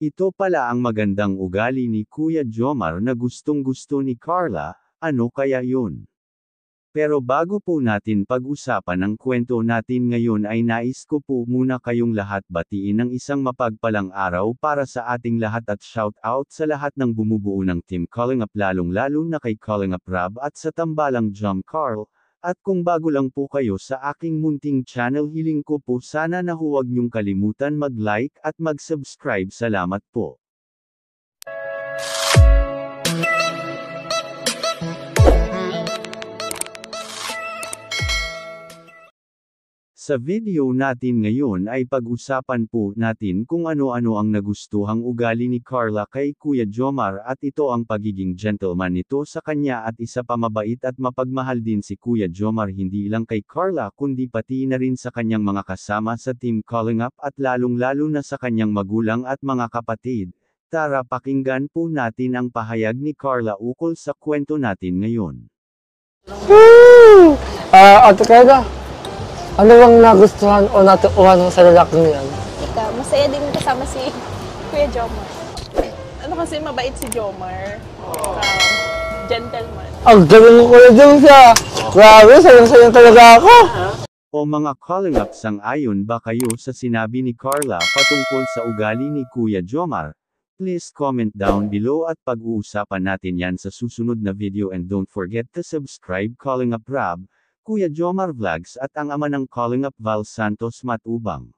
Ito pala ang magandang ugali ni Kuya Jomar na gustong-gusto ni Carla, ano kaya yun? Pero bago po natin pag-usapan ang kwento natin ngayon ay nais ko po muna kayong lahat batiin ng isang mapagpalang araw para sa ating lahat at shout out sa lahat ng bumubuo ng Team Kalingap lalong-lalo na kay Kalingap Rab at sa tambalang Jom Carl. At kung bago lang po kayo sa aking munting channel hiling ko po sana na huwag niyong kalimutan mag-like at mag-subscribe. Salamat po. Sa video natin ngayon ay pag-usapan po natin kung ano-ano ang nagustuhang ugali ni Carla kay Kuya Jomar at ito ang pagiging gentleman nito sa kanya at isa pa mabait at mapagmahal din si Kuya Jomar hindi lang kay Carla kundi pati na rin sa kanyang mga kasama sa Team Kalingap at lalong-lalo na sa kanyang magulang at mga kapatid. Tara pakinggan po natin ang pahayag ni Carla ukol sa kwento natin ngayon. Ate Carla, ano bang nagustuhan o natuuhan mo sa lalaking yan? Ika, masaya din kasama si Kuya Jomar. Ano kasi mabait si Jomar. Gentleman. Ang galing mo Kuya Jom siya. Grabe, sayang-sayang talaga ako. O mga Kalingap sang-ayon ba kayo sa sinabi ni Carla patungkol sa ugali ni Kuya Jomar? Please comment down below at pag-uusapan natin yan sa susunod na video and don't forget to subscribe Kalingap Rab, Kuya Jomar Vlogs at ang ama ng Kalingap Val Santos Matubang.